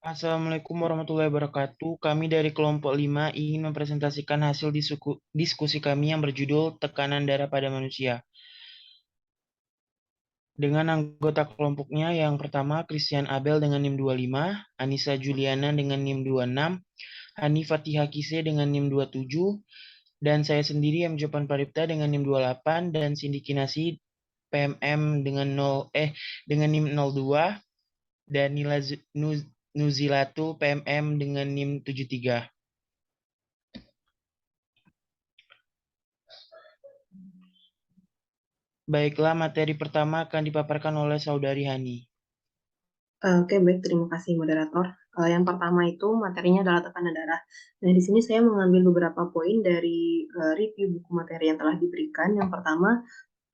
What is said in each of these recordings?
Assalamualaikum warahmatullahi wabarakatuh. Kami dari kelompok 5 ingin mempresentasikan hasil diskusi kami yang berjudul Tekanan Darah pada Manusia. Dengan anggota kelompoknya yang pertama, Christian Abel dengan NIM 25, Anissa Juliana dengan NIM 26, Hani Fatihah Kise dengan NIM 27, dan saya sendiri M. Jopan Paripta dengan NIM 28, dan Cindy Kinasi PMM dengan NIM 02, dan Nila Nuzilatu PMM dengan NIM 73. Baiklah, materi pertama akan dipaparkan oleh Saudari Hani. Oke, baik. Terima kasih, moderator. Yang pertama itu materinya adalah tekanan darah. Nah, di sini saya mengambil beberapa poin dari review buku materi yang telah diberikan. Yang pertama,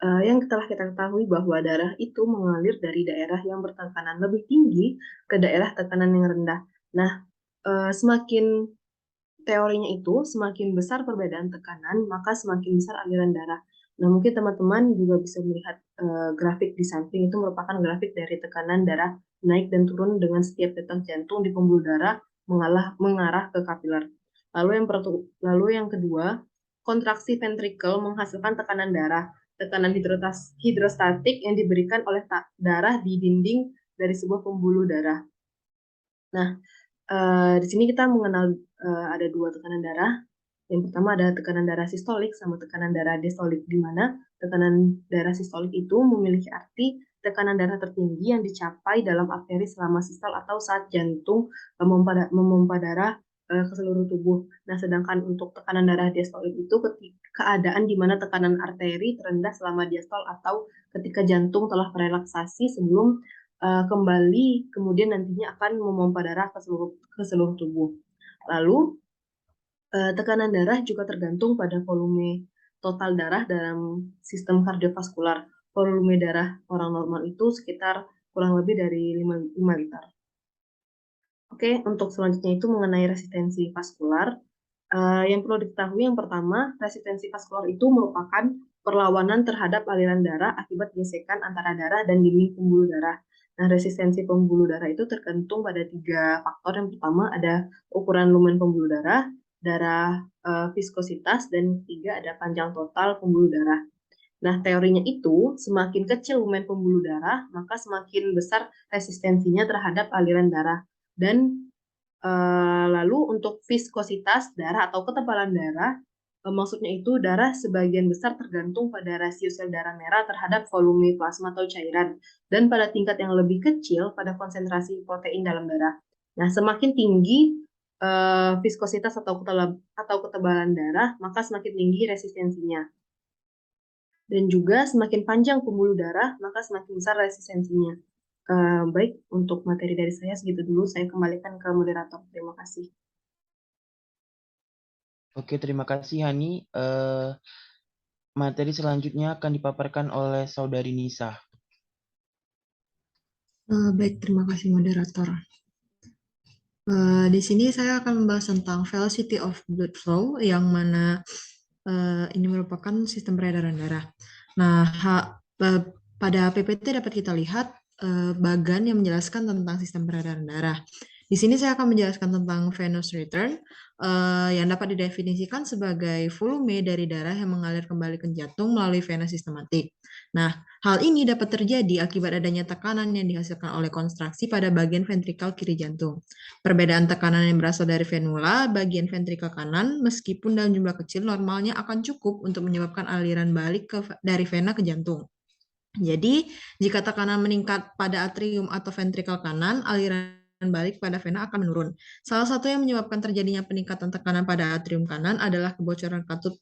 yang telah kita ketahui bahwa darah itu mengalir dari daerah yang bertekanan lebih tinggi ke daerah tekanan yang rendah. Nah, semakin teorinya itu, semakin besar perbedaan tekanan, maka semakin besar aliran darah. Nah, mungkin teman-teman juga bisa melihat grafik di samping itu merupakan grafik dari tekanan darah naik dan turun dengan setiap detak jantung di pembuluh darah mengarah ke kapiler. Lalu yang kedua, kontraksi ventrikel menghasilkan tekanan darah, tekanan hidrostatik yang diberikan oleh darah di dinding dari sebuah pembuluh darah. Nah, di sini kita mengenal ada dua tekanan darah. Yang pertama ada tekanan darah sistolik sama tekanan darah diastolik, di mana tekanan darah sistolik itu memiliki arti tekanan darah tertinggi yang dicapai dalam arteri selama sistol atau saat jantung memompa darah ke seluruh tubuh. Nah, sedangkan untuk tekanan darah diastolik itu keadaan di mana tekanan arteri terendah selama diastol atau ketika jantung telah merelaksasi sebelum kembali kemudian nantinya akan memompa darah ke seluruh tubuh. Lalu tekanan darah juga tergantung pada volume total darah dalam sistem kardiovaskular. Volume darah orang normal itu sekitar kurang lebih dari 5 liter. Oke, untuk selanjutnya itu mengenai resistensi vaskular. Yang perlu diketahui yang pertama, resistensi vaskular itu merupakan perlawanan terhadap aliran darah akibat gesekan antara darah dan dinding pembuluh darah. Nah, resistensi pembuluh darah itu tergantung pada 3 faktor. Yang pertama ada ukuran lumen pembuluh darah viskositas, dan ketiga ada panjang total pembuluh darah. Nah, teorinya itu semakin kecil lumen pembuluh darah, maka semakin besar resistensinya terhadap aliran darah. Dan lalu untuk viskositas darah atau ketebalan darah, maksudnya itu darah sebagian besar tergantung pada rasio sel darah merah terhadap volume plasma atau cairan, dan pada tingkat yang lebih kecil pada konsentrasi protein dalam darah. Nah, semakin tinggi viskositas atau ketebalan darah, maka semakin tinggi resistensinya. Dan juga semakin panjang pembuluh darah, maka semakin besar resistensinya. Baik, untuk materi dari saya segitu dulu. Saya kembalikan ke moderator. Terima kasih. Oke, terima kasih Hani. Materi selanjutnya akan dipaparkan oleh Saudari Nisa. Baik, terima kasih moderator. Di sini saya akan membahas tentang velocity of blood flow, yang mana ini merupakan sistem peredaran darah. Nah, pada PPT dapat kita lihat bagan yang menjelaskan tentang sistem peredaran darah. Di sini saya akan menjelaskan tentang venous return, yang dapat didefinisikan sebagai volume dari darah yang mengalir kembali ke jantung melalui vena sistematik. Nah, hal ini dapat terjadi akibat adanya tekanan yang dihasilkan oleh kontraksi pada bagian ventrikal kiri jantung. Perbedaan tekanan yang berasal dari venula bagian ventrikel kanan, meskipun dalam jumlah kecil, normalnya akan cukup untuk menyebabkan aliran balik dari vena ke jantung. Jadi, jika tekanan meningkat pada atrium atau ventrikel kanan, aliran balik pada vena akan menurun. Salah satu yang menyebabkan terjadinya peningkatan tekanan pada atrium kanan adalah kebocoran katut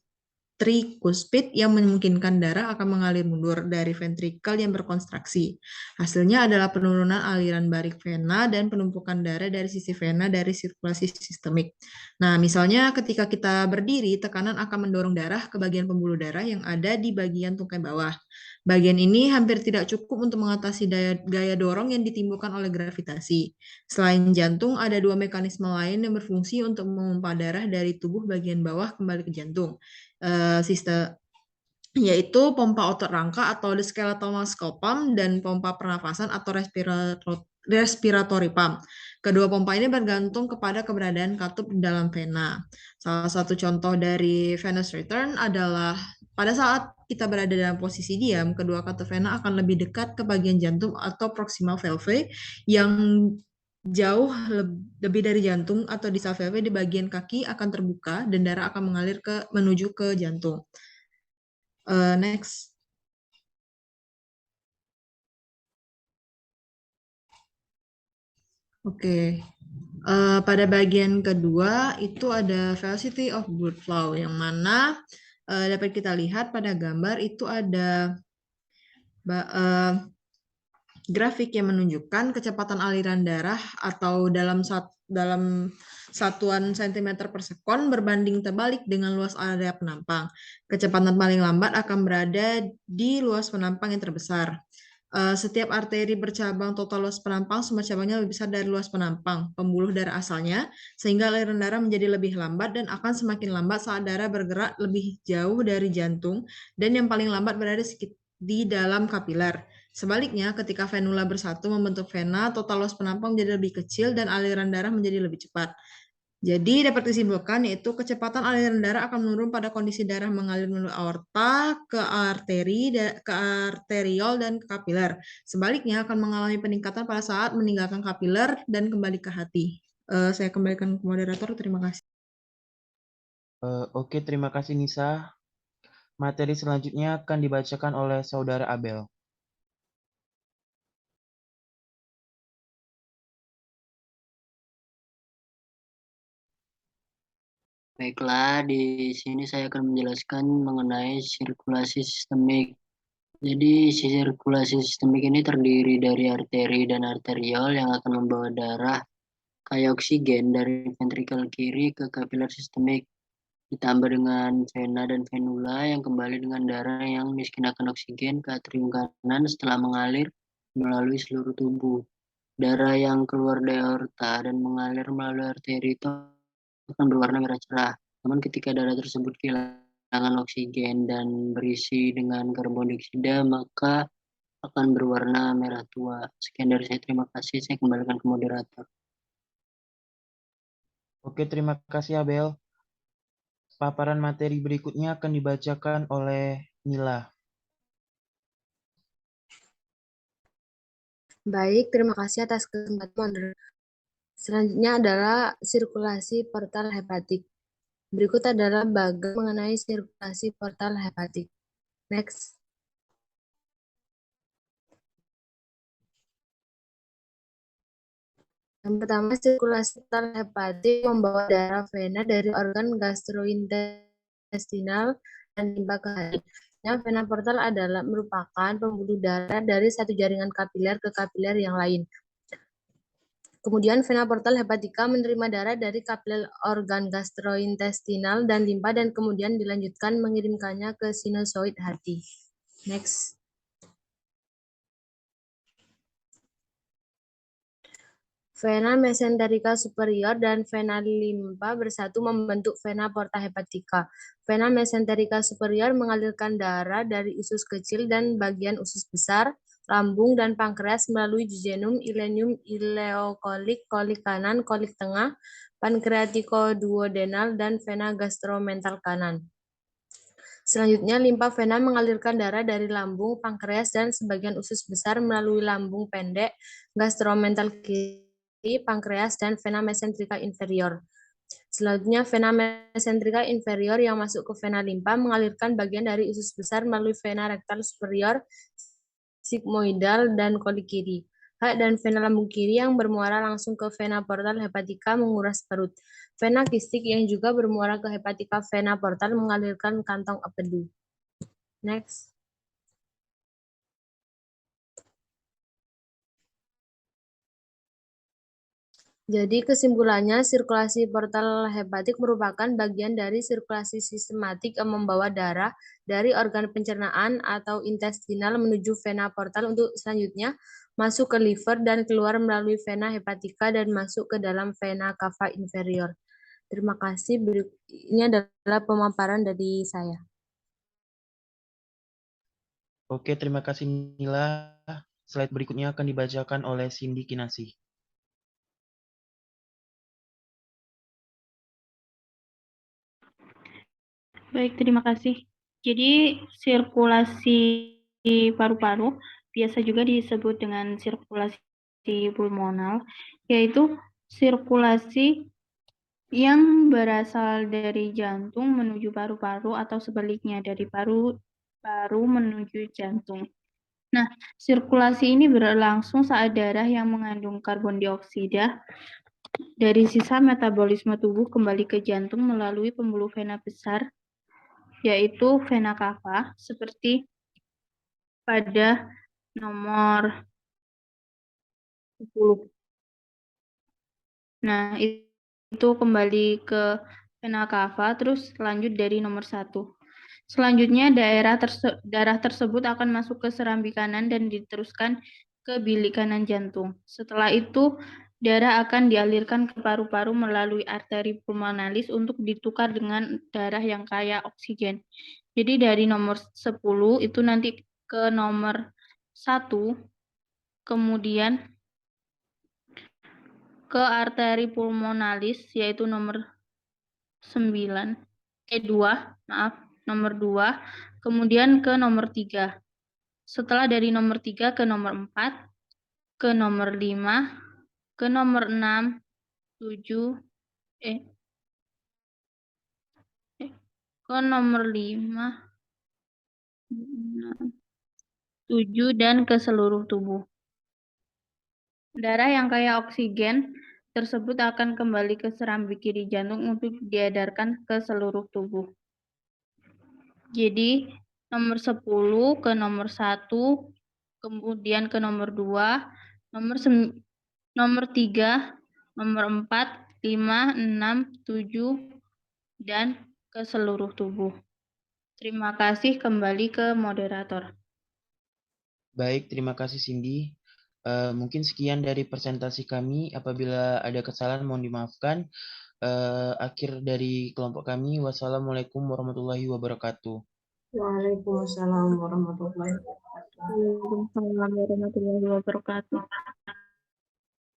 trikuspid yang memungkinkan darah akan mengalir mundur dari ventrikel yang berkontraksi. Hasilnya adalah penurunan aliran balik vena dan penumpukan darah dari sisi vena dari sirkulasi sistemik. Nah, misalnya ketika kita berdiri, tekanan akan mendorong darah ke bagian pembuluh darah yang ada di bagian tungkai bawah. Bagian ini hampir tidak cukup untuk mengatasi gaya dorong yang ditimbulkan oleh gravitasi. Selain jantung, ada 2 mekanisme lain yang berfungsi untuk memompa darah dari tubuh bagian bawah kembali ke jantung. Sistem yaitu pompa otot rangka atau the skeletal muscle pump dan pompa pernafasan atau respiratory pump. Kedua pompa ini bergantung kepada keberadaan katup di dalam vena. Salah satu contoh dari venous return adalah pada saat kita berada dalam posisi diam, kedua katup vena akan lebih dekat ke bagian jantung atau proximal valve yang jauh lebih dari jantung, atau distal valve di bagian kaki akan terbuka dan darah akan mengalir menuju ke jantung. Next. Oke. Pada bagian kedua itu ada velocity of blood flow, yang mana dapat kita lihat pada gambar itu ada grafik yang menunjukkan kecepatan aliran darah atau dalam satuan cm per sekon berbanding terbalik dengan luas area penampang. Kecepatan paling lambat akan berada di luas penampang yang terbesar. Setiap arteri bercabang total luas penampang semua cabangnya lebih besar dari luas penampang pembuluh darah asalnya, sehingga aliran darah menjadi lebih lambat dan akan semakin lambat saat darah bergerak lebih jauh dari jantung dan yang paling lambat berada di dalam kapiler. Sebaliknya, ketika venula bersatu membentuk vena, total luas penampang menjadi lebih kecil dan aliran darah menjadi lebih cepat. Jadi dapat disimpulkan yaitu kecepatan aliran darah akan menurun pada kondisi darah mengalir melalui aorta ke arteriol dan ke kapiler. Sebaliknya akan mengalami peningkatan pada saat meninggalkan kapiler dan kembali ke hati. Saya kembalikan ke moderator. Terima kasih. Oke, terima kasih Nisa. Materi selanjutnya akan dibacakan oleh Saudara Abel. Baiklah, di sini saya akan menjelaskan mengenai sirkulasi sistemik. Jadi, sirkulasi sistemik ini terdiri dari arteri dan arteriol yang akan membawa darah kaya oksigen dari ventrikel kiri ke kapiler sistemik, ditambah dengan vena dan venula yang kembali dengan darah yang miskin akan oksigen ke atrium kanan setelah mengalir melalui seluruh tubuh. Darah yang keluar dari aorta dan mengalir melalui arteri itu akan berwarna merah cerah. Namun ketika darah tersebut kehilangan oksigen dan berisi dengan karbon dioksida, maka akan berwarna merah tua. Sekian dari saya, terima kasih. Saya kembalikan ke moderator. Oke, terima kasih Abel. Paparan materi berikutnya akan dibacakan oleh Nila. Baik, terima kasih atas kesempatan. Selanjutnya adalah sirkulasi portal hepatik. Berikut adalah bagan mengenai sirkulasi portal hepatik. Next. Yang pertama, sirkulasi portal hepatik membawa darah vena dari organ gastrointestinal dan limpa ke hati. Yang vena portal adalah merupakan pembuluh darah dari satu jaringan kapiler ke kapiler yang lain. Kemudian vena portal hepatika menerima darah dari kapiler organ gastrointestinal dan limpa dan kemudian dilanjutkan mengirimkannya ke sinusoid hati. Next. Vena mesenterica superior dan vena limpa bersatu membentuk vena porta hepatica. Vena mesenterica superior mengalirkan darah dari usus kecil dan bagian usus besar, lambung dan pankreas melalui jejunum, ilenium, ileokolik, kolik kanan, kolik tengah, pankreatikoduodenal, dan vena gastromental kanan. Selanjutnya, limpa vena mengalirkan darah dari lambung, pankreas, dan sebagian usus besar melalui lambung pendek, gastromental kiri, pankreas, dan vena mesenterica inferior. Selanjutnya, vena mesenterica inferior yang masuk ke vena limpa mengalirkan bagian dari usus besar melalui vena rektal superior, sigmoidal, dan kolik kiri. Dan vena lambung kiri yang bermuara langsung ke vena portal hepatika menguras perut. Vena kistik yang juga bermuara ke hepatika vena portal mengalirkan kantong empedu. Next. Jadi kesimpulannya, sirkulasi portal hepatik merupakan bagian dari sirkulasi sistematik yang membawa darah dari organ pencernaan atau intestinal menuju vena portal untuk selanjutnya masuk ke liver dan keluar melalui vena hepatika dan masuk ke dalam vena cava inferior. Terima kasih. Ini adalah pemaparan dari saya. Oke, terima kasih Nila. Slide berikutnya akan dibacakan oleh Cindy Kinasih. Baik, terima kasih. Jadi sirkulasi paru-paru biasa juga disebut dengan sirkulasi pulmonal, yaitu sirkulasi yang berasal dari jantung menuju paru-paru atau sebaliknya dari paru-paru menuju jantung. Nah, sirkulasi ini berlangsung saat darah yang mengandung karbon dioksida dari sisa metabolisme tubuh kembali ke jantung melalui pembuluh vena besar, yaitu vena cava, seperti pada nomor 10. Nah, itu kembali ke vena cava, terus lanjut dari nomor 1. Selanjutnya, darah tersebut akan masuk ke serambi kanan dan diteruskan ke bilik kanan jantung. Setelah itu, darah akan dialirkan ke paru-paru melalui arteri pulmonalis untuk ditukar dengan darah yang kaya oksigen. Jadi dari nomor 10 itu nanti ke nomor 1, kemudian ke arteri pulmonalis yaitu nomor 2, kemudian ke nomor 3. Setelah dari nomor 3 ke nomor 4, ke nomor 5, ke nomor 6, 7, ke nomor 5, 7, dan ke seluruh tubuh. Darah yang kaya oksigen tersebut akan kembali ke serambi kiri jantung untuk diedarkan ke seluruh tubuh. Jadi, nomor 10 ke nomor 1, kemudian ke nomor 2, nomor 3, nomor 4, 5, 6, 7, dan ke seluruh tubuh. Terima kasih, kembali ke moderator. Baik, terima kasih Cindy. Mungkin sekian dari presentasi kami. Apabila ada kesalahan mohon dimaafkan. Akhir dari kelompok kami. Wassalamualaikum warahmatullahi wabarakatuh. Waalaikumsalam warahmatullahi wabarakatuh. Waalaikumsalam warahmatullahi wabarakatuh.